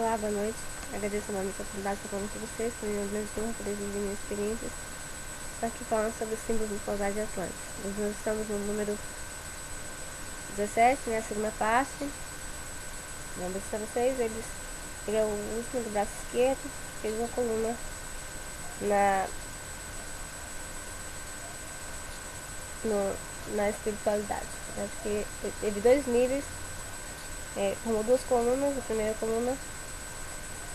Olá, boa noite. Agradeço a essa oportunidade de estar falando com vocês. Foi um grande honra poder dividir minhas experiências. Estou aqui falando sobre os símbolos mitológicos de Atlantis. Nós estamos no número 17, né, a segunda parte. Vou mostrar para vocês. Ele é o último do braço esquerdo. Fez uma coluna na espiritualidade. Acho que teve dois níveis. Formou duas colunas. A primeira coluna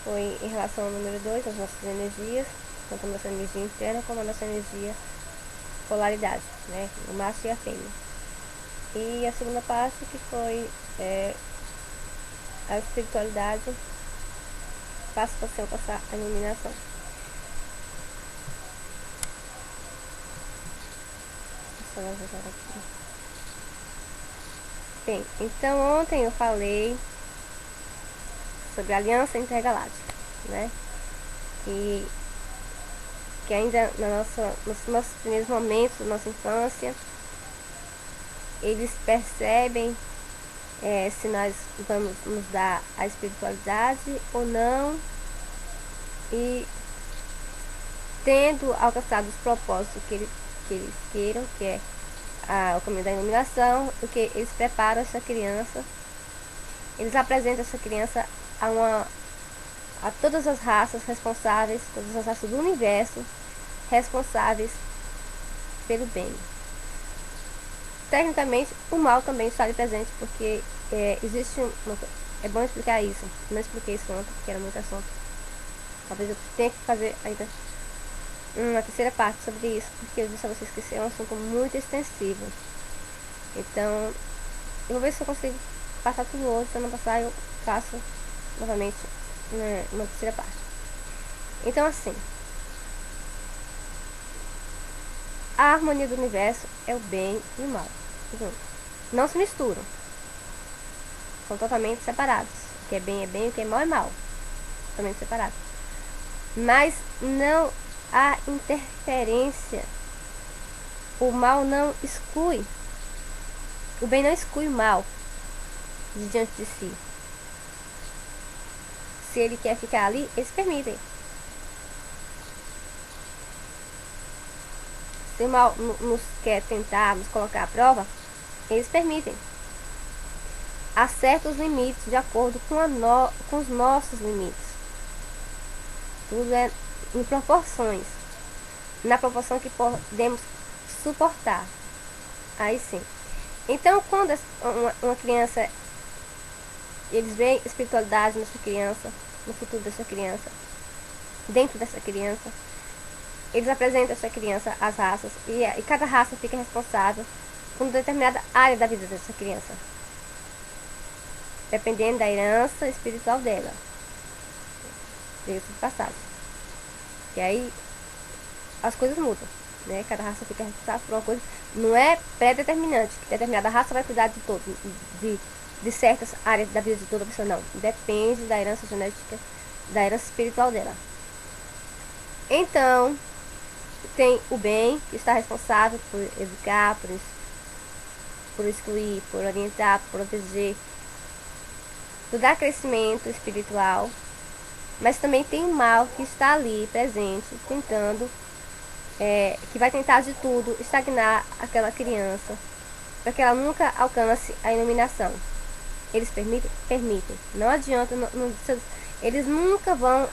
foi em relação ao número 2, as nossas energias, tanto a nossa energia interna como a nossa energia polaridade, né? O macho e a fêmea. E a segunda parte que foi a espiritualidade, passo a passo passar a iluminação. Bem, então ontem eu falei sobre a aliança intergaláctica, né? Que ainda nos nossos primeiros momentos da nossa infância, eles percebem se nós vamos nos dar a espiritualidade ou não, e tendo alcançado os propósitos que eles queiram, que é o caminho da iluminação, o que eles preparam essa criança, eles apresentam essa criança a todas as raças responsáveis, todas as raças do universo responsáveis pelo bem. Tecnicamente, o mal também está ali presente, porque existe é bom explicar isso. Não expliquei isso ontem, porque era muito assunto. Talvez eu tenha que fazer ainda uma terceira parte sobre isso, porque eu disse a vocês que esse é um assunto muito extensivo. Então, eu vou ver se eu consigo passar tudo hoje. Se eu não passar, eu faço novamente uma terceira parte. Então, assim, a harmonia do universo é o bem e o mal. Não se misturam. São totalmente separados. O que é bem, o que é mal é mal. Totalmente separados. Mas não há interferência. O mal não exclui. O bem não exclui o mal de diante de si. Se ele quer ficar ali, eles permitem. Se o mal nos quer tentar nos colocar à prova, eles permitem. Há certos limites de acordo com os nossos limites. Tudo é em proporções. Na proporção que podemos suportar. Aí sim. Então, quando uma criança, eles veem espiritualidade nessa criança, no futuro dessa criança, dentro dessa criança, eles apresentam essa criança às raças, e cada raça fica responsável por uma determinada área da vida dessa criança, dependendo da herança espiritual dela, do passado. E aí as coisas mudam, né? Cada raça fica responsável por uma coisa. Não é pré-determinante que determinada raça vai cuidar de todo, de certas áreas da vida de toda pessoa, não. Depende da herança genética, da herança espiritual dela. Então, tem o bem, que está responsável por educar, por excluir, por orientar, por proteger, por dar crescimento espiritual. Mas também tem o mal, que está ali presente, tentando, que vai tentar de tudo estagnar aquela criança, para que ela nunca alcance a iluminação. Eles permitem? Permitem. Não adianta, eles nunca vão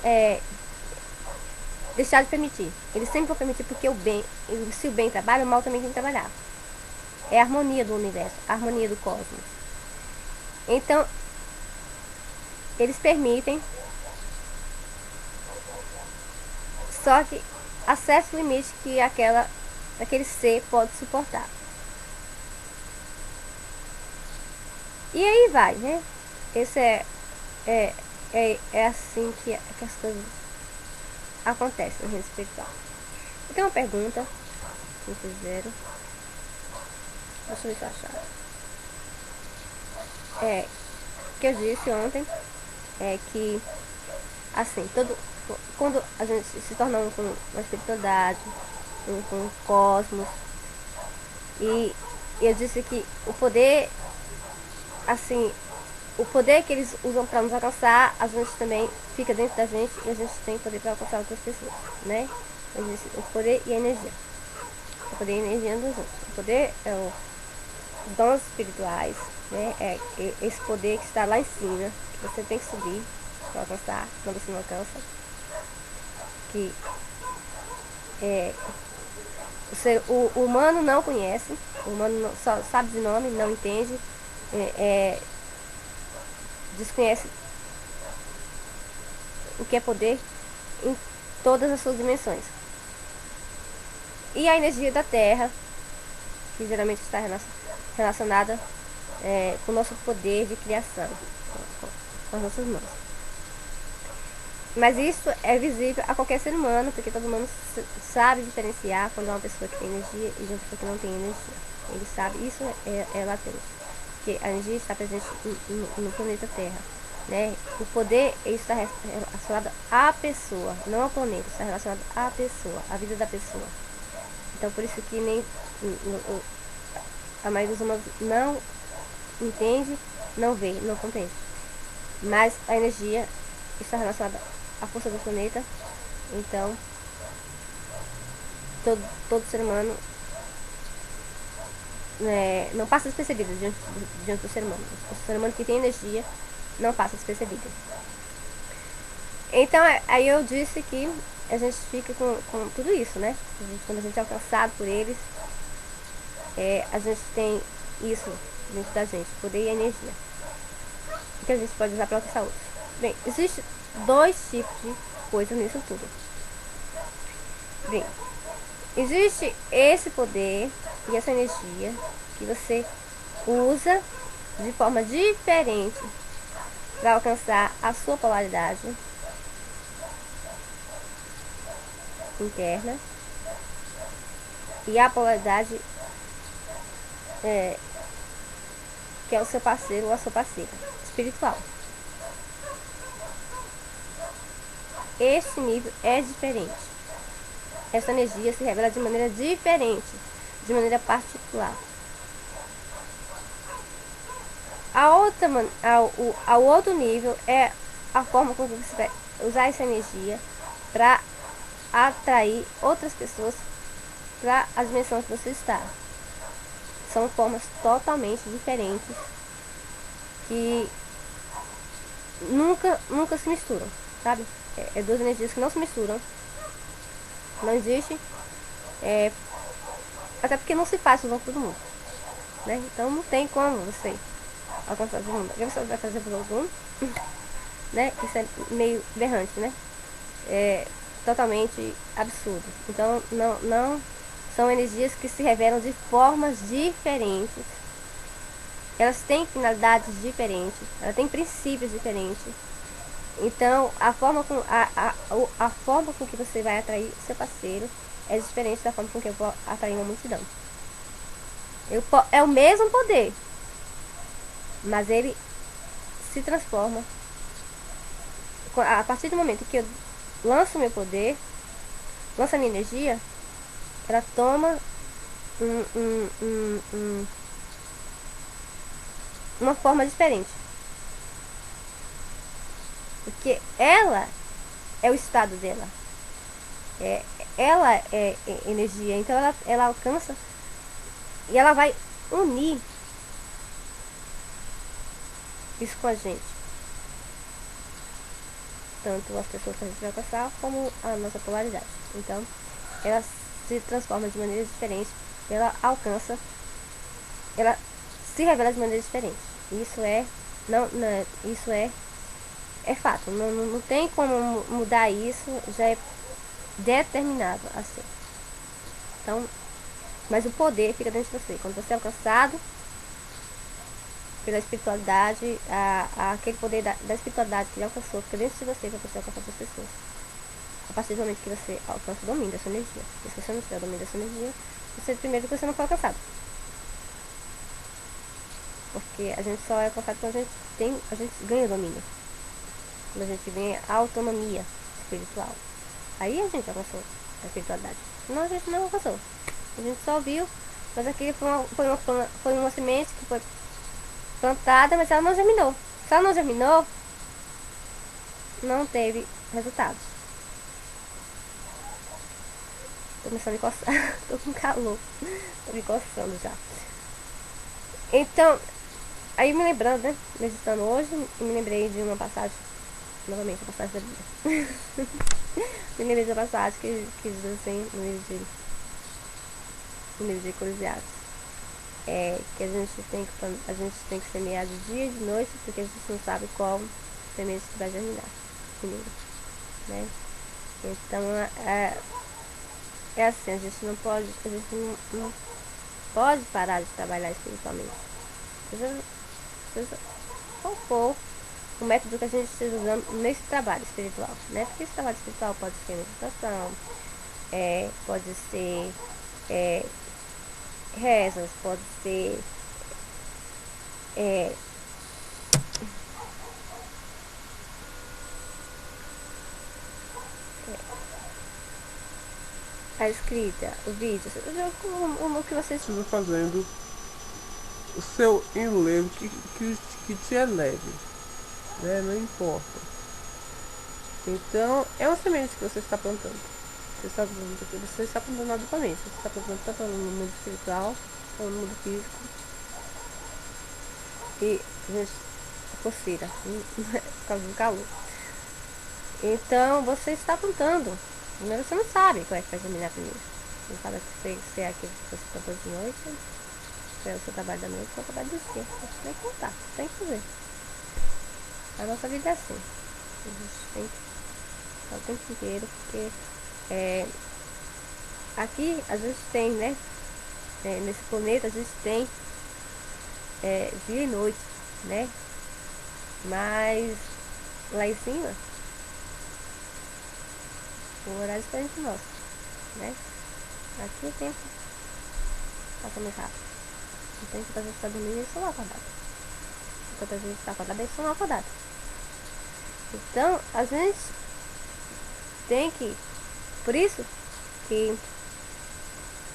deixar de permitir. Eles sempre vão permitir, porque o bem, se o bem trabalha, o mal também tem que trabalhar. É a harmonia do universo, a harmonia do cosmos. Então, eles permitem, só que há certo limite que aquele ser pode suportar. E aí vai, né? Esse é assim que as coisas acontecem no reino espiritual. Eu tenho uma pergunta que me fizeram. Deixa eu ver se eu achar. Que eu disse ontem que, assim, quando a gente se torna um com uma espiritualidade, um com o cosmos, e eu disse que o poder, assim, o poder que eles usam para nos alcançar, a gente também fica dentro da gente e a gente tem poder para alcançar outras pessoas, né? Existe o poder e a energia. O poder e a energia dos outros. O poder é os dons espirituais, né? É esse poder que está lá em cima, que você tem que subir para alcançar, senão você não alcança. Que o humano não conhece, o humano não, só sabe de nome, não entende, desconhece o que é poder em todas as suas dimensões. E a energia da Terra, que geralmente está relacionada com o nosso poder de criação, com as nossas mãos. Mas isso é visível a qualquer ser humano, porque todo mundo sabe diferenciar quando é uma pessoa que tem energia e uma pessoa que não tem energia. Ele sabe, isso é latente, porque a energia está presente no planeta Terra. Né? O poder está relacionado à pessoa, não ao planeta, está relacionado à pessoa, à vida da pessoa. Então por isso que nem a maioria dos humanos não entende, não vê, não compreende. Mas a energia está relacionada à força do planeta, então todo ser humano não passa despercebido diante do ser humano. O ser humano que tem energia não passa despercebido. Então aí eu disse que a gente fica com tudo isso, né? Quando a gente é alcançado por eles, a gente tem isso dentro da gente, poder e energia, que a gente pode usar para alcançar outros. Bem, existem dois tipos de coisas nisso tudo. Bem, existe esse poder e essa energia que você usa de forma diferente para alcançar a sua polaridade interna e a polaridade que é o seu parceiro ou a sua parceira espiritual. Este nível é diferente. Essa energia se revela de maneira diferente, de maneira particular. O outro nível é a forma como você vai usar essa energia para atrair outras pessoas para a dimensão que você está. São formas totalmente diferentes que nunca se misturam, sabe? É duas energias que não se misturam. Não existe. Até porque não se faz com todo mundo, né? Então não tem como você alcançar todo mundo. O que você vai fazer para todo mundo? Né? Isso é meio berrante, né? É totalmente absurdo. Então não são energias que se revelam de formas diferentes. Elas têm finalidades diferentes, elas têm princípios diferentes. Então a forma com que você vai atrair seu parceiro é diferente da forma com que eu vou atrair uma multidão. É o mesmo poder, mas ele se transforma a partir do momento que eu lanço meu poder, lanço a minha energia, ela toma uma forma diferente, porque ela é o estado dela, ela é energia, então ela alcança e ela vai unir isso com a gente, tanto as pessoas que a gente vai alcançar como a nossa polaridade. Então ela se transforma de maneiras diferentes, ela alcança, ela se revela de maneiras diferentes. Isso isso é fato, não tem como mudar isso, já é determinado assim. Então, mas o poder fica dentro de você. Quando você é alcançado pela espiritualidade, aquele poder da espiritualidade que ele alcançou fica dentro de você para você alcançar outras pessoas. A partir do momento que você alcança o domínio dessa energia. E se você não tiver o domínio dessa energia, você primeiro que você não foi alcançado. Porque a gente só é alcançado quando a gente ganha domínio. Quando a gente ganha autonomia espiritual. Aí a gente alcançou a espiritualidade. Senão a gente não alcançou. A gente só viu, mas aqui foi uma semente que foi plantada, mas ela não germinou. ela não germinou, não teve resultados. Tô começando a me coçar. Tô com calor. Tô me coçando já. Então, aí me lembrando, né? Meditando hoje, me lembrei de uma passagem. Novamente, a passagem da Bíblia. Me lembrei de uma passagem que diz assim, no livro de Eclesiastes. Que a gente tem que semear de dia e de noite, porque a gente não sabe qual semente que vai germinar primeiro, né? Então, é assim, a gente não pode parar de trabalhar espiritualmente. Seja qual for o método que a gente esteja usando nesse trabalho espiritual, né? Porque esse trabalho espiritual pode ser meditação, pode ser rezas, pode ser a escrita, o vídeo, o que vocês Esteja fazendo o seu enlevo que te eleve, né? Não importa. Então, é uma semente que você está plantando. Você está plantando adultamente. Você está plantando tanto no mundo espiritual como no mundo físico. E, gente, a coceira, por causa do calor. Então, você está plantando. Mas você não sabe qual é que vai germinar primeiro. Você não sabe se é aquilo que você plantou de noite, se é o seu trabalho da noite, se é o trabalho do dia. Você tem que contar, você tem que fazer. A nossa vida é assim. A gente tem que estar o tempo inteiro, porque aqui a gente tem, né? Nesse planeta a gente tem dia e noite, né? Mas lá em cima, o horário é diferente do nosso, né? Aqui o tempo passa mais rápido. Então, enquanto a gente está dormindo, eles estão acordados. Enquanto a gente está acordado, eles estão acordados. Então, a gente tem que... Por isso que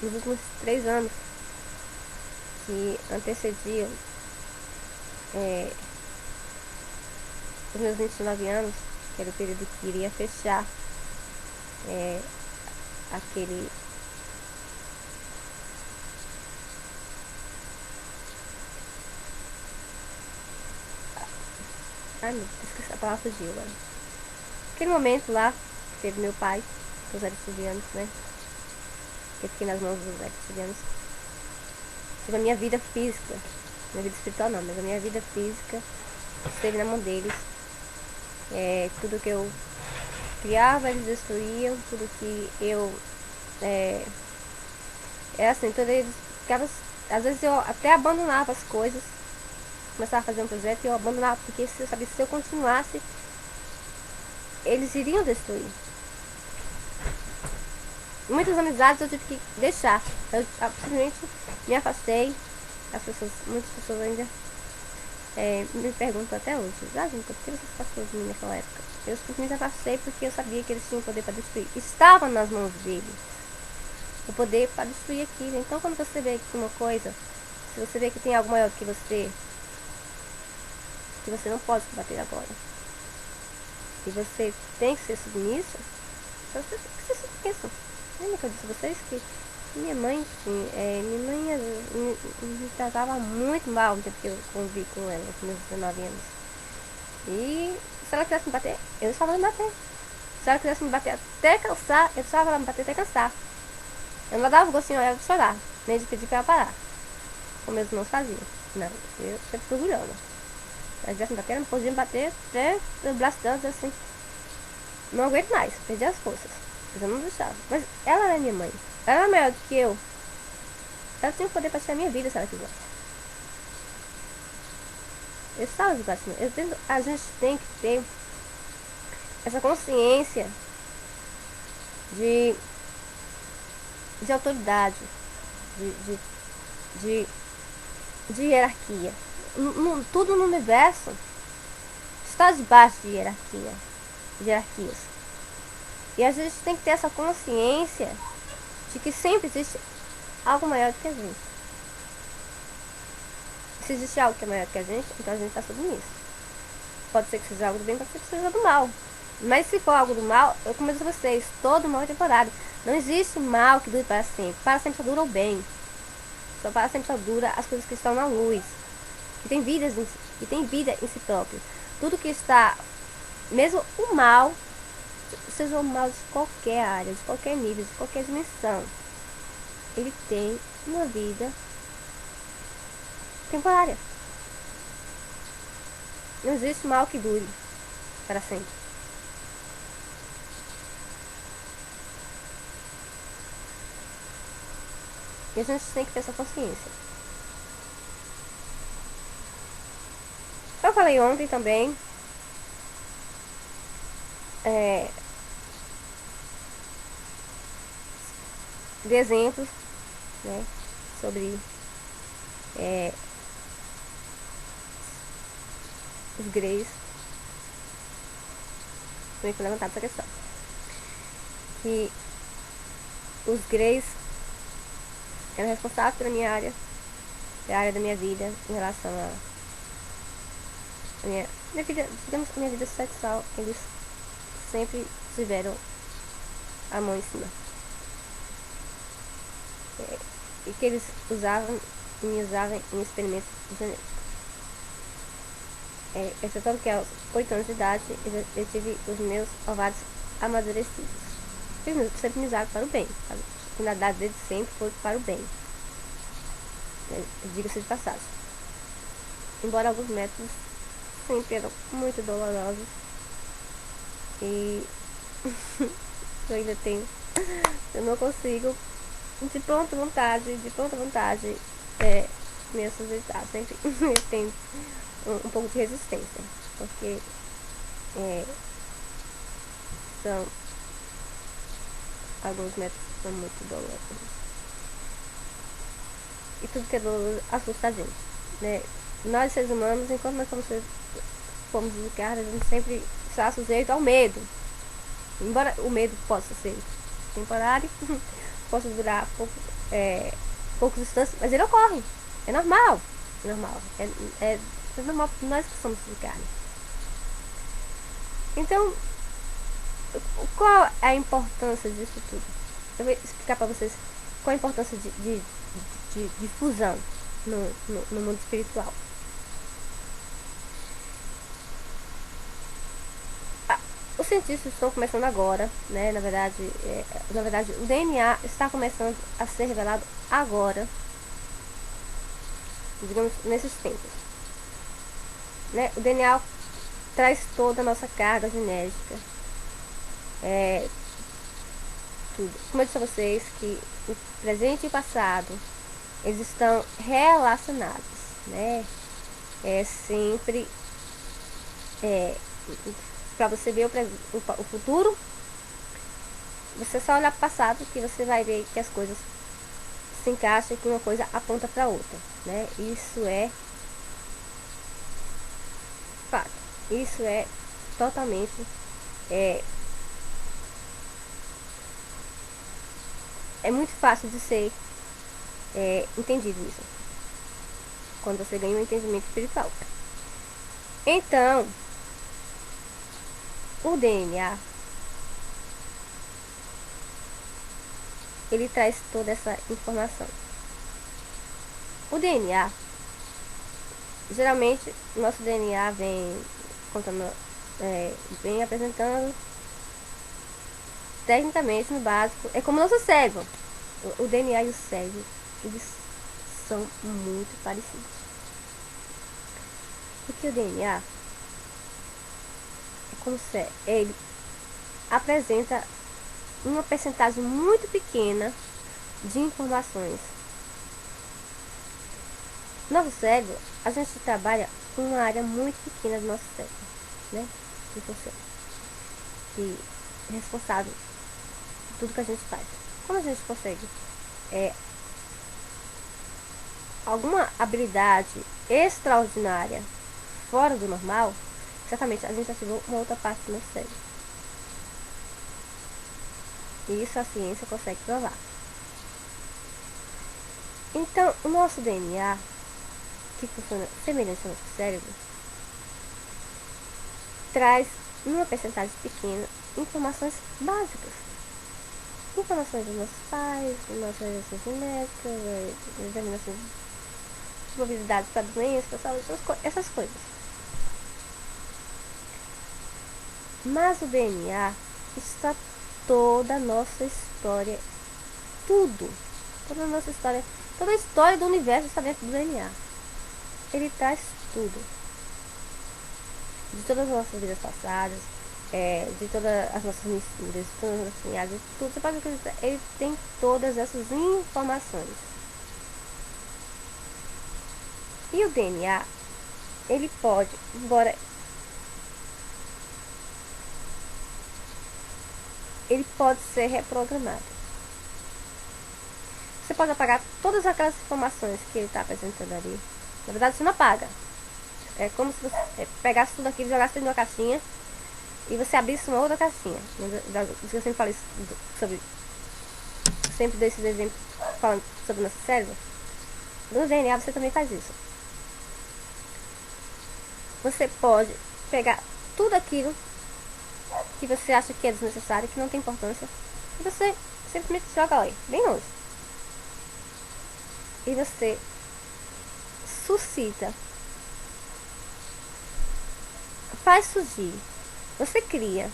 nos últimos 3 anos que antecediam os meus 29 anos, que era o período que iria fechar aquele... Ai, meu Deus, esqueci a palavra, fugiu agora. Aquele momento lá, que teve meu pai, os estudiantes, né? Que eu fiquei nas mãos dos estudiantes. Tive a minha vida física, minha vida espiritual não, mas a minha vida física esteve na mão deles. Tudo que eu criava, eles destruíam, tudo que eu... assim, tudo eles ficavam... Às vezes eu até abandonava as coisas, começava a fazer um projeto e eu abandonava, porque eu sabia que se eu continuasse, eles iriam destruir. Muitas amizades eu tive que deixar. Eu simplesmente me afastei. Muitas pessoas ainda me perguntam até hoje: Júnior, por que você se afastou de mim naquela época? Eu simplesmente afastei porque eu sabia que eles tinham poder para destruir. Estava nas mãos deles o poder para destruir aquilo. Então, quando você vê que uma coisa, se você vê que tem algo maior que você não pode combater agora, e você tem que ser submisso, então você tem que ser submisso. Lembra que eu disse a vocês que minha mãe me tratava muito mal no tempo que eu convivi com ela, com meus 19 anos. E se ela quisesse me bater, eu deixava ela me bater. Se ela quisesse me bater até cansar, eu deixava ela me bater até cansar. Eu não dava gostinho a ela de chorar, nem de pedir pra ela parar, como meus irmãos faziam. Não, eu sempre fui orgulhosa. Se ela quisesse me bater, ela não podia me bater até o braço dela, assim. Não aguento mais, perdi as forças. Mas eu não deixava. Mas ela era minha mãe. Ela era maior do que eu. Ela tinha o poder para ser a minha vida se ela quisesse. Eu estava debaixo. A gente tem que ter essa consciência de autoridade, de hierarquia. Tudo no universo está debaixo de hierarquias. E a gente tem que ter essa consciência de que sempre existe algo maior do que a gente. Se existe algo que é maior do que a gente, então a gente está submisso. Pode ser que seja algo do bem, pode ser que seja do mal. Mas se for algo do mal, eu comento a vocês, todo mal é temporário. Não existe mal que dure para sempre. Para sempre só dura o bem. Só para sempre só dura as coisas que estão na luz. Que tem vida em si próprio. Tudo que está, mesmo o mal, seja o mal de qualquer área, de qualquer nível, de qualquer dimensão, ele tem uma vida temporária. Não existe mal que dure para sempre. E a gente tem que ter essa consciência. Eu falei ontem também de exemplos, né, sobre os greys. Também foi levantada essa questão. Que os greys eram responsáveis pela minha área, pela área da minha vida, em relação a minha vida, digamos que minha vida sexual, eles sempre tiveram a mão em cima. E que eles me usavam em experimentos genéticos. Exceto que aos 8 anos de idade eu tive os meus ovários amadurecidos. Eles sempre me usaram para o bem, sabe? A finalidade deles sempre foi para o bem. Diga-se de passagem. Embora alguns métodos sempre eram muito dolorosos. E eu ainda tenho. Eu não consigo de pronta vontade me sujeitar. Sempre eu tenho um pouco de resistência. Porque são alguns métodos são muito dolorosos. E tudo que é doloroso assusta a gente, né? Nós seres humanos, enquanto nós fomos desencarnados, a gente sempre está sujeito ao medo. Embora o medo possa ser temporário, possa durar poucos instantes, mas ele ocorre. É normal. É normal. É normal porque nós que somos desencarnados. Então, qual é a importância disso tudo? Eu vou explicar para vocês qual a importância de difusão no mundo espiritual. Os cientistas estão começando agora, né? Na verdade, o DNA está começando a ser revelado agora, digamos, nesses tempos. Né? O DNA traz toda a nossa carga genética. Tudo. Como eu disse a vocês, que o presente e o passado, eles estão relacionados, né? Sempre para você ver o futuro, você só olhar para o passado que você vai ver que as coisas se encaixam e que uma coisa aponta para outra, né? Isso é fato. Isso é totalmente é muito fácil de ser entendido isso, quando você ganha um entendimento espiritual. Então, o DNA, ele traz toda essa informação. O DNA, geralmente, o nosso DNA vem contando, vem apresentando tecnicamente no básico. É como o nosso cérebro. O DNA e o cérebro, eles são muito parecidos. Porque o DNA ele apresenta uma percentagem muito pequena de informações. Nosso cérebro, a gente trabalha com uma área muito pequena do nosso cérebro, né? Que funciona. Que é responsável por tudo que a gente faz. Como a gente consegue alguma habilidade extraordinária fora do normal, certamente a gente ativou uma outra parte do nosso cérebro. E isso a ciência consegue provar. Então, o nosso DNA, que funciona semelhante ao nosso cérebro, traz, numa percentagem pequena, informações básicas. Informações dos nossos pais, nossas relações genéticas, determinações de probabilidades para doenças, para saúde, essas coisas. Mas o DNA está toda a nossa história, tudo, toda a nossa história, toda a história do universo está dentro do DNA. Ele traz tudo, de todas as nossas vidas passadas, de todas as nossas misturas, de todas as nossas linhagens, tudo. Você pode acreditar, ele tem todas essas informações. E o DNA, ele pode, embora ele pode ser reprogramado. Você pode apagar todas aquelas informações que ele está apresentando ali. Na verdade, você não apaga. É como se você pegasse tudo aquilo, jogasse dentro de uma caixinha e você abrisse uma outra caixinha. Eu sempre falei sobre, sempre dei esses exemplos falando sobre nosso cérebro. No DNA você também faz isso. Você pode pegar tudo aquilo que você acha que é desnecessário, que não tem importância, e você simplesmente joga aí, bem longe. E você suscita, faz surgir, você cria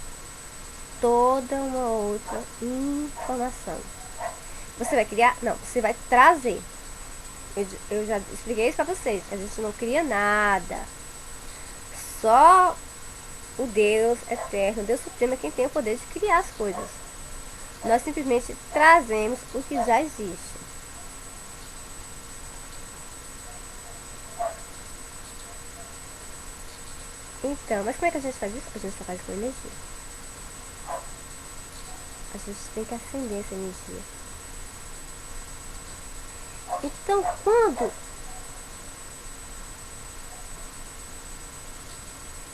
toda uma outra informação. Você vai criar? Não, você vai trazer. Eu já expliquei isso pra vocês. A gente não cria nada. Só o Deus eterno, o Deus supremo é quem tem o poder de criar as coisas. Nós simplesmente trazemos o que já existe. Então, mas como é que a gente faz isso? A gente só faz com energia. A gente tem que acender essa energia. Então, quando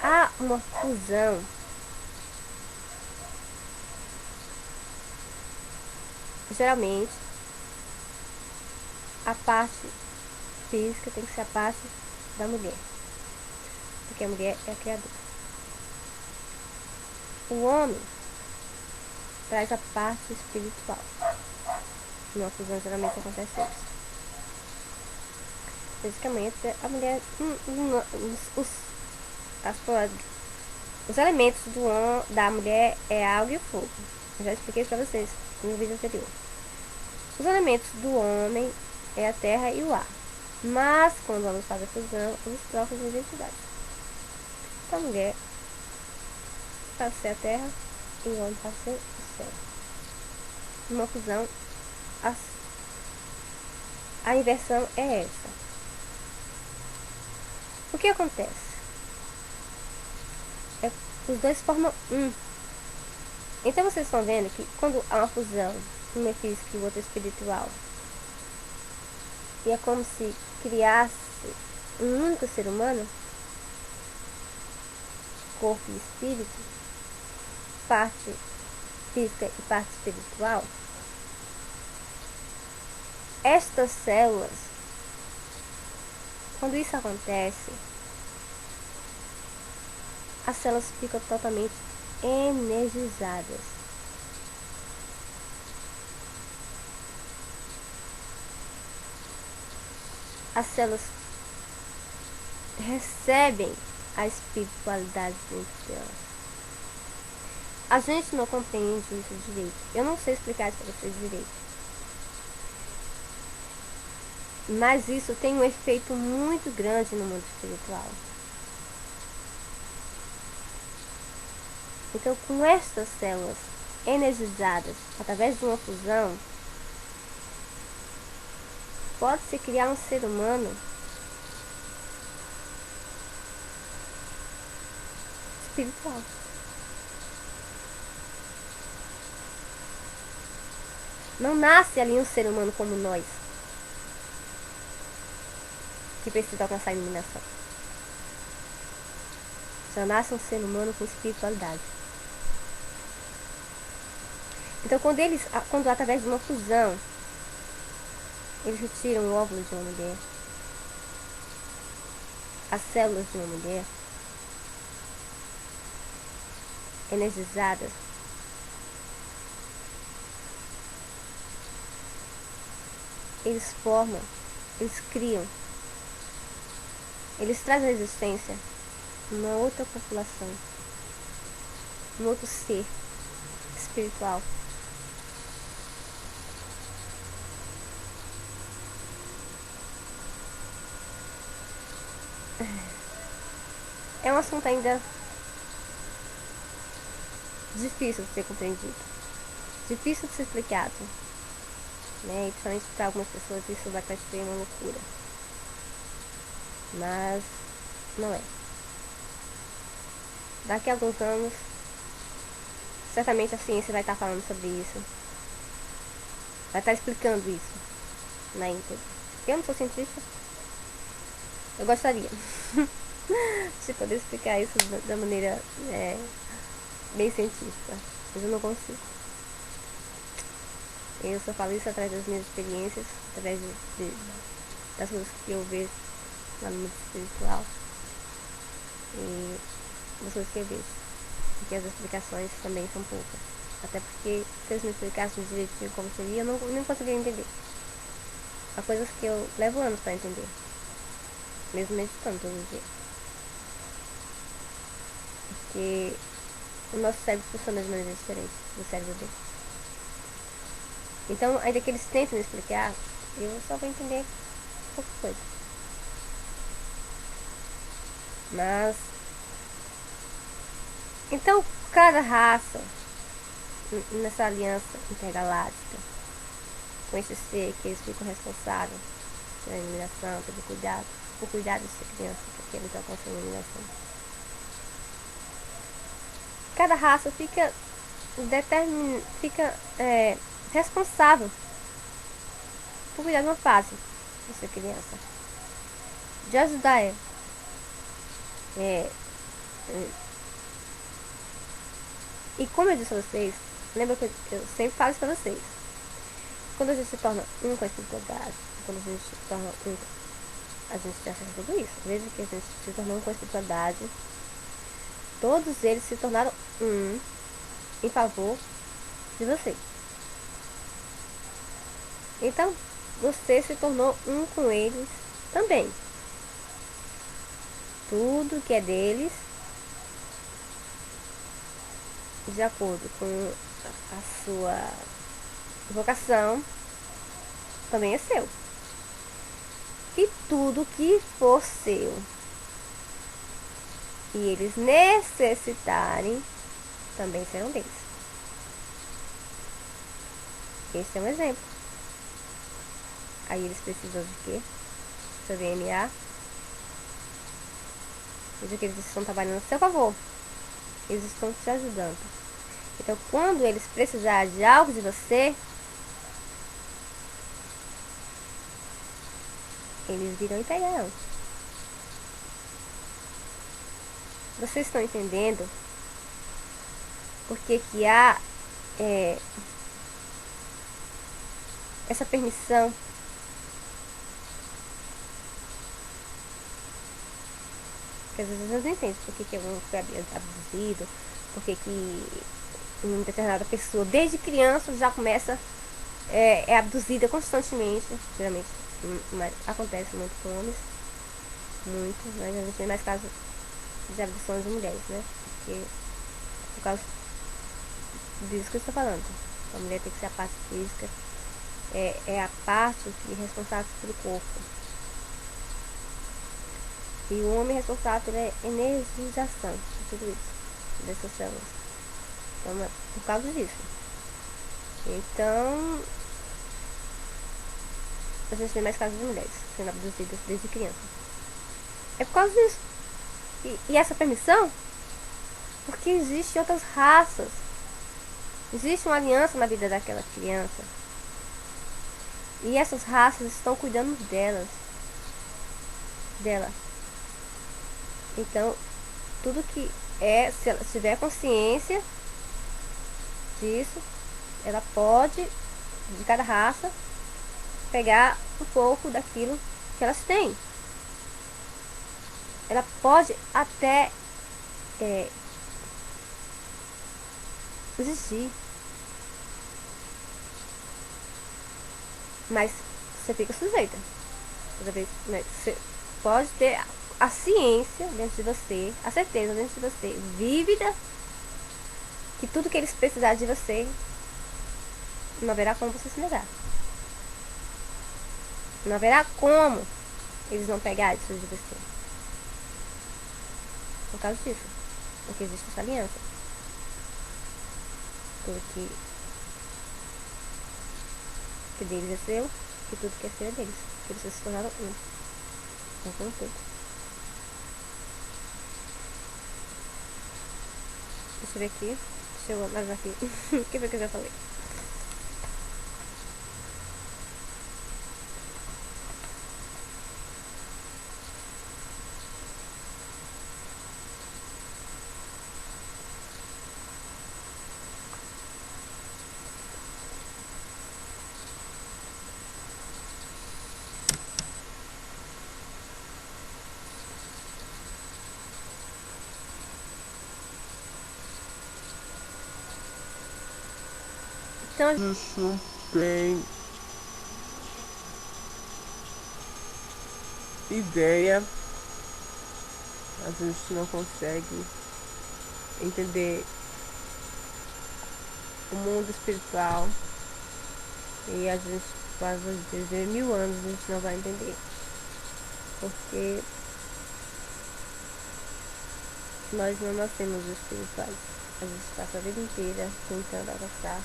há uma fusão, geralmente a parte física tem que ser a parte da mulher, porque a mulher é a criadora. O homem traz a parte espiritual. Numa fusão geralmente acontece isso. Fisicamente, a mulher, os elementos da mulher é a água e o fogo. Eu já expliquei isso pra vocês no vídeo anterior. Os elementos do homem é a terra e o ar. Mas quando vamos fazer a fusão, eles trocam de identidade. Então a mulher passa a ser a terra e o homem passa a ser o céu. Numa fusão, a inversão é essa. O que acontece? Os dois formam um. Então vocês estão vendo que quando há uma fusão, um é físico e o outro é espiritual, e é como se criasse um único ser humano, corpo e espírito, parte física e parte espiritual. Estas células, quando isso acontece, as células ficam totalmente energizadas. As células recebem a espiritualidade dentro delas. A gente não compreende isso direito. Eu não sei explicar isso para vocês direito. Mas isso tem um efeito muito grande no mundo espiritual. Então, com estas células energizadas através de uma fusão, pode-se criar um ser humano espiritual. Não nasce ali um ser humano como nós, que precisa alcançar a iluminação. Já nasce um ser humano com espiritualidade. Então, quando através de uma fusão, eles retiram o óvulo de uma mulher, as células de uma mulher, energizadas, eles formam, eles criam, eles trazem à existência uma outra população, um outro ser espiritual. É um assunto ainda difícil de ser compreendido, difícil de ser explicado, né? E principalmente para algumas pessoas isso vai parecer uma loucura, mas não é. Daqui a alguns anos, certamente a ciência vai estar falando sobre isso, vai estar explicando isso na íntegra. Eu não sou cientista, eu gostaria de poder explicar isso da maneira bem científica, mas eu não consigo. Eu só falo isso através das minhas experiências, através das coisas que eu vejo lá no mundo espiritual e das coisas que eu vejo, porque as explicações também são poucas, até porque se eles me explicassem direitinho como seria, eu não conseguiria entender. Há coisas que eu levo anos para entender, mesmo meditando todo dia, porque o nosso cérebro funciona de maneira diferente do cérebro dele. Então, ainda que eles tentem me explicar, eu só vou entender pouca coisa. Mas, então, cada raça nessa aliança intergaláctica, com esse ser que eles ficam responsáveis pela iluminação, pelo cuidado, por cuidar dessa criança, porque eles alcançam a iluminação. Cada raça fica responsável por cuidar de uma fase dessa criança, de ajudar ela. E como eu disse a vocês, lembra que eu sempre falo isso pra vocês, quando a gente se torna um com a espiritualidade, quando a gente se torna um, a gente já faz tudo isso. Veja que a gente se tornou um com a espiritualidade, todos eles se tornaram um em favor de você. Então, você se tornou um com eles também. Tudo que é deles, de acordo com a sua vocação, também é seu. E tudo que for seu e eles necessitarem, também serão deles. Esse é um exemplo. Aí eles precisam de quê? Seu DNA. Veja que eles estão trabalhando a seu favor. Eles estão te ajudando. Então, quando eles precisarem de algo de você, eles virão e pegarão. Vocês estão entendendo por que há essa permissão que às vezes a gente não entende por que algum foi abduzido, por que uma determinada pessoa desde criança já começa é abduzida constantemente, geralmente, mas acontece muito com homens, muito, mas a gente tem mais casos de abduções de mulheres, né? Porque por causa disso que eu estou falando, a mulher tem que ser a parte física, é a parte que é responsável pelo corpo. E o homem é responsável pela energização de tudo isso, dessas células. Então, é por causa disso. Então, a gente tem mais casos de mulheres sendo abduzidas desde criança. É por causa disso. E essa permissão, porque existem outras raças. Existe uma aliança na vida daquela criança. E essas raças estão cuidando dela. Então, tudo que se ela tiver consciência disso, ela pode, de cada raça, pegar um pouco daquilo que elas têm. Ela pode até existir. Mas você fica sujeita. Toda vez, né, você pode ter a ciência dentro de você, a certeza dentro de você, vívida, que tudo que eles precisarem de você, não haverá como você se negar. Não haverá como eles não pegarem isso de você. Por causa disso. Porque existe essa aliança. Tudo que deles é seu, que tudo que é seu é deles. Que eles se tornaram um. Com tudo. Deixa eu ver aqui. Deixa eu analisar aqui. O que foi que eu já falei? Então, Isso tem ideia, a gente não consegue entender o mundo espiritual e a gente quase dizer 1000 anos a gente não vai entender, porque nós não nascemos espirituais, a gente passa a vida inteira tentando avançar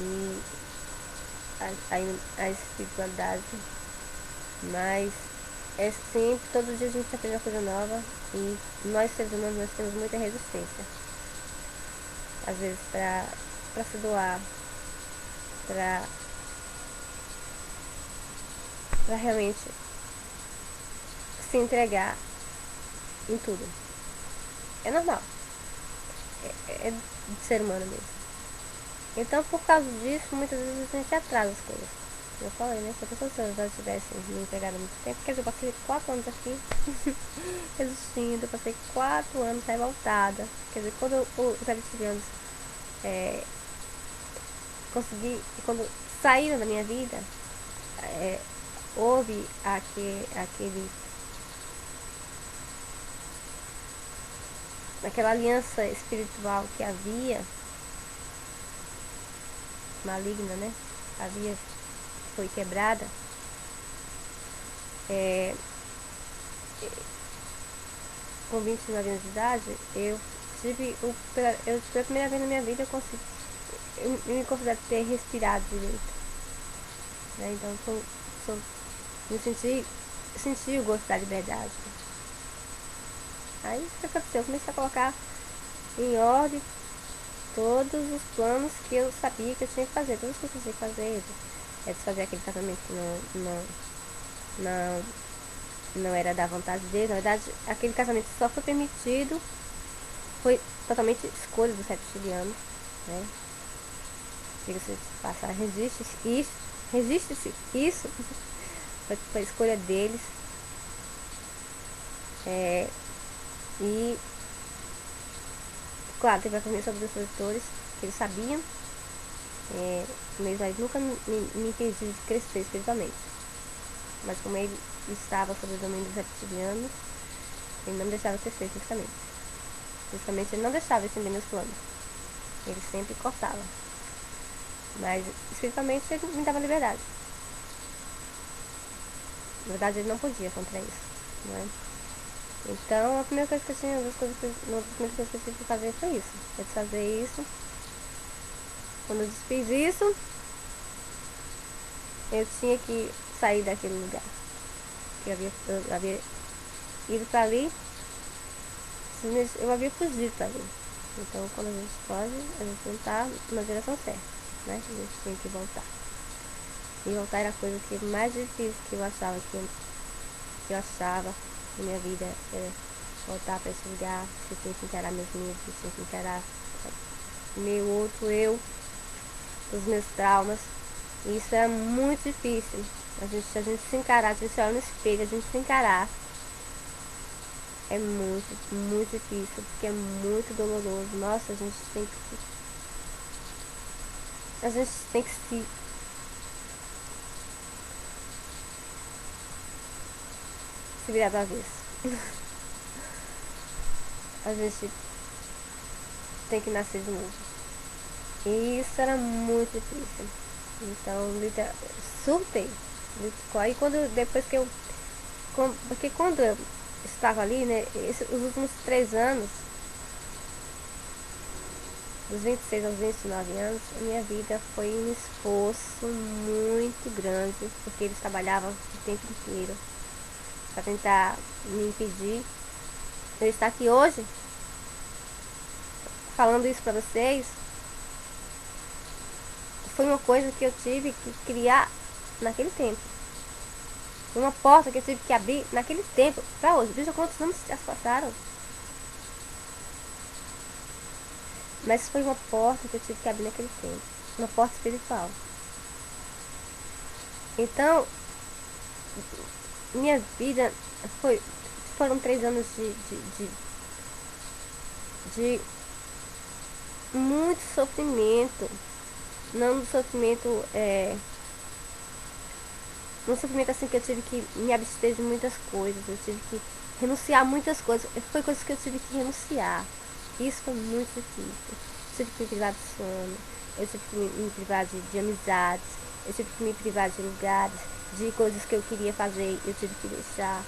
e a espiritualidade, mas é sempre, todo dia a gente aprende uma coisa nova e nós seres humanos nós temos muita resistência, às vezes para se doar, para realmente se entregar em tudo. É normal, é de ser humano mesmo. Então, por causa disso, muitas vezes a gente atrasa as coisas. Eu falei, né? Se a pessoa já tivesse me entregado há muito tempo, quer dizer, eu passei 4 anos aqui resistindo, eu passei 4 anos revoltada. Quer dizer, quando os reptilianos quando saíram da minha vida, houve aquela aliança espiritual que havia, maligna, né? Foi quebrada. Com 29 anos de idade, eu tive pela primeira vez na minha vida eu me considero ter respirado direito, né? Então senti o gosto da liberdade. Aí o que aconteceu? Eu comecei a colocar em ordem todos os planos que eu sabia que eu tinha que fazer, todas as coisas que eu tinha que fazer, desfazer aquele casamento que não era da vontade dele. Na verdade, aquele casamento só foi permitido, foi totalmente escolha dos reptilianos, né? Diga-se de passar, resiste-se isso, foi escolha deles. E claro, teve a família sobre os produtores, que eles sabiam. Meu marido nunca me impediu de crescer espiritualmente, mas como ele estava sob o domínio dos reptilianos, ele não me deixava crescer fisicamente. Fisicamente ele não deixava estender meus planos, ele sempre cortava, mas espiritualmente ele me dava liberdade. Na verdade ele não podia contra isso, não é? Então a primeira coisa que eu tinha, uma das primeiras coisas que eu tive que fazer foi isso, fazer isso. Quando eu desfiz isso, eu tinha que sair daquele lugar. Eu havia ido para ali, eu havia fugido para ali. Então, quando a gente foge, a gente não está na direção certa, né? A gente tem que voltar. E voltar era a coisa que mais difícil que eu achava na minha vida, era voltar para esse lugar, que eu tinha que encarar meus medos, que eu tinha que encarar meu outro eu, os meus traumas. E isso é muito difícil. A gente se encarar, a gente se olha no espelho, a gente se encarar. É muito, muito difícil, porque é muito doloroso. Nossa, a gente tem que a gente tem que se virar do avesso. A gente tem que nascer de novo. E isso era muito difícil. Então, surtei. Aí depois que eu. Porque quando eu estava ali, né, os últimos 3 anos, dos 26 aos 29 anos, a minha vida foi um esforço muito grande, porque eles trabalhavam o tempo inteiro para tentar me impedir de eu estar aqui hoje, falando isso para vocês. Foi uma coisa que eu tive que criar naquele tempo. Foi uma porta que eu tive que abrir naquele tempo para hoje. Veja quantos anos já se passaram. Mas foi uma porta que eu tive que abrir naquele tempo. Uma porta espiritual. Então, minha vida foram 3 anos de muito sofrimento. Não sofrimento, um sofrimento assim que eu tive que me abster de muitas coisas. Eu tive que renunciar a muitas coisas. Foi coisas que eu tive que renunciar. Isso foi muito difícil. Eu tive que me privar de sono. Eu tive que me privar de amizades. Eu tive que me privar de lugares, de coisas que eu queria fazer. Eu tive que deixar.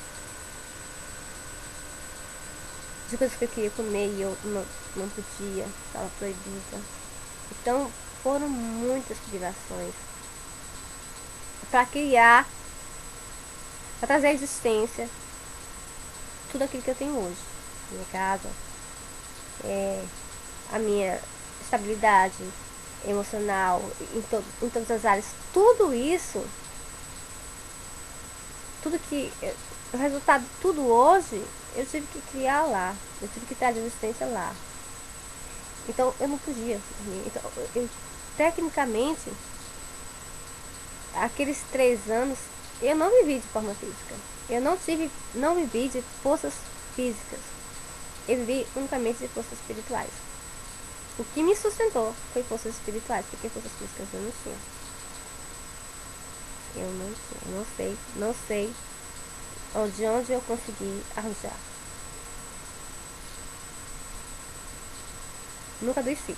De coisas que eu queria comer e eu não podia. Estava proibida. Então foram muitas privações. Para criar, para trazer à existência tudo aquilo que eu tenho hoje. Minha casa, a minha estabilidade emocional, em todas as áreas. Tudo isso, tudo que o resultado de tudo hoje, eu tive que criar lá. Eu tive que trazer a existência lá. Então eu não podia dormir. Então, tecnicamente, aqueles 3 anos, eu não vivi de forma física. Eu não vivi de forças físicas. Eu vivi unicamente de forças espirituais. O que me sustentou foi forças espirituais, porque forças físicas eu não tinha. Não sei de onde eu consegui arranjar. Nunca adoeci.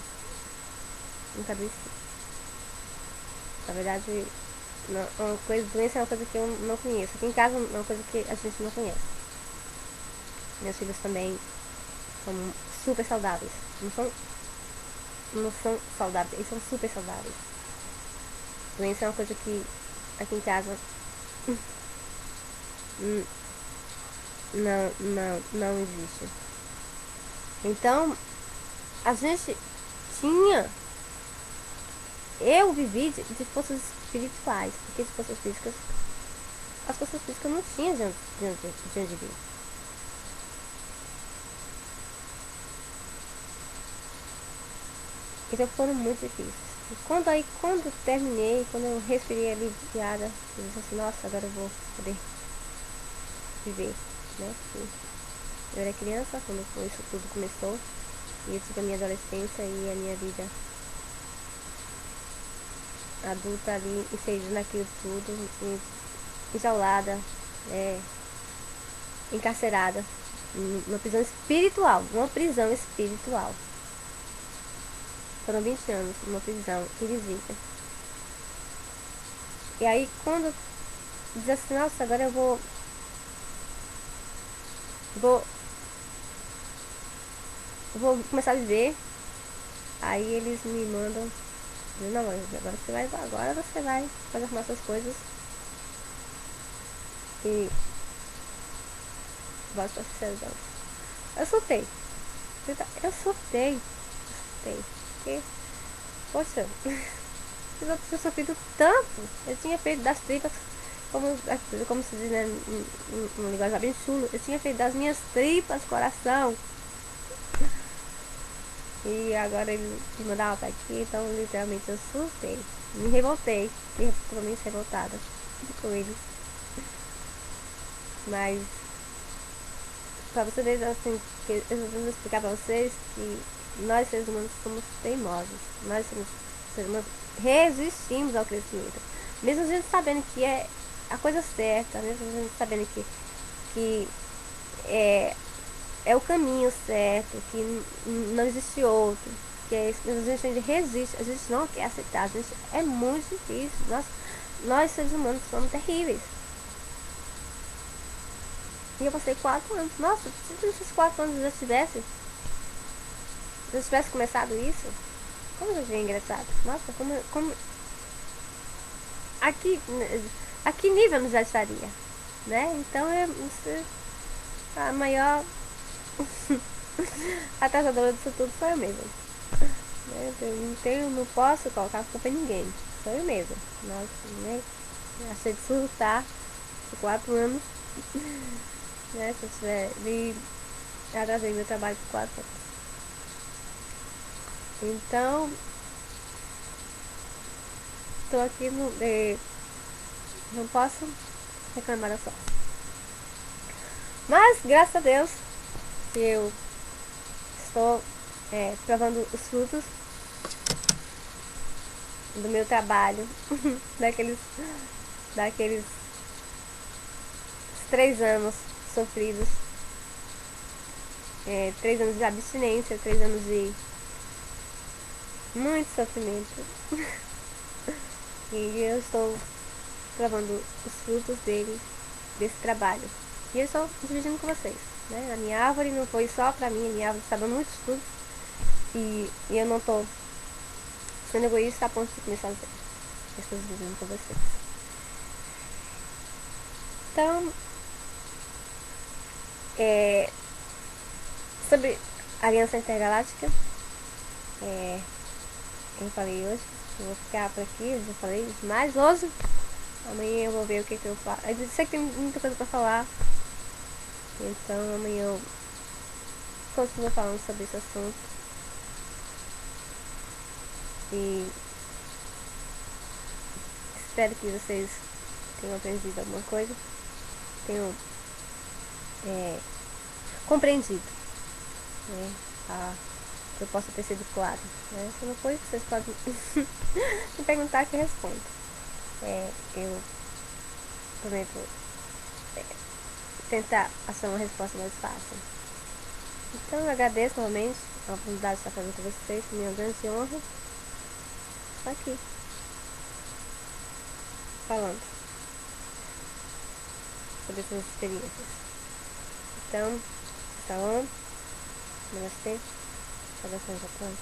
Na verdade, doença é uma coisa que eu não conheço. Aqui em casa é uma coisa que a gente não conhece. Meus filhos também são super saudáveis. Não são saudáveis, eles são super saudáveis. Doença é uma coisa que aqui em casa não existe. Então, a gente tinha. Eu vivi de forças espirituais, porque de forças físicas, as forças físicas não tinham de onde vir. Então foram muito difíceis. E quando terminei, quando eu respirei aliviada, eu disse assim, nossa, agora eu vou poder viver, né? Eu era criança quando isso tudo começou, e eu tive a minha adolescência e a minha vida adulta ali, inserida naquilo tudo, enjaulada, encarcerada, numa prisão espiritual, Foram 20 anos numa prisão invisível. E aí quando diz assim, nossa, agora eu vou começar a viver. Aí eles me mandam, não, agora você vai fazer as nossas coisas e volta pra sociedade. Eu surtei. Porque, poxa, eu tinha sofrido tanto. Eu tinha feito das tripas, como se diz, né, no linguagem bem chulo, eu tinha feito das minhas tripas coração. E agora ele me mandava pra aqui, então literalmente eu surtei. Me revoltei, fiquei totalmente revoltada com eles. Mas, pra você ver, assim, que eu vou explicar pra vocês que nós seres humanos somos teimosos. Nós somos seres humanos resistimos ao crescimento. Mesmo a gente sabendo que é a coisa certa, mesmo a gente sabendo que é o caminho certo, que não existe outro, que é isso, mas a gente resiste, a gente não quer aceitar, a gente, é muito difícil. Nós seres humanos somos terríveis. E eu passei 4 anos. Nossa, se nesses 4 anos eu já tivesse começado isso, como já seria engraçado. Nossa, como aqui, a que nível eu já estaria, né? Então isso, a maior atrasadora disso tudo sou eu mesma. Não posso colocar a culpa em ninguém. Sou eu mesma. Nossa, né? Achei de surtar por 4 anos. Né? Se eu tiver me atrasei meu trabalho por 4 anos. Então, tô aqui não posso reclamar da sorte. Mas, graças a Deus, que eu estou provando os frutos do meu trabalho, daqueles 3 anos sofridos, 3 anos de abstinência, 3 anos de muito sofrimento. E eu estou provando os frutos desse trabalho. E eu estou dividindo com vocês, né? A minha árvore não foi só pra mim, a minha árvore está dando muitos frutos. E eu não estou sendo egoísta a ponto de começar a dizer. Eu estou dividindo com vocês. Então, sobre a Aliança Intergaláctica, eu falei hoje, eu vou ficar por aqui, eu já falei demais hoje. Amanhã eu vou ver o que eu faço. Eu sei que tem muita coisa pra falar, então amanhã eu continuo falando sobre esse assunto. E espero que vocês tenham aprendido alguma coisa, tenham compreendido, né? Que eu possa ter sido claro, né? Se não foi, vocês podem me perguntar que eu respondo. Eu prometo tentar achar uma resposta mais fácil. Então eu agradeço novamente a oportunidade de estar falando com vocês, minha grande honra. Estou aqui falando sobre essas experiências. Então, salam, namastê, saudações japonesas.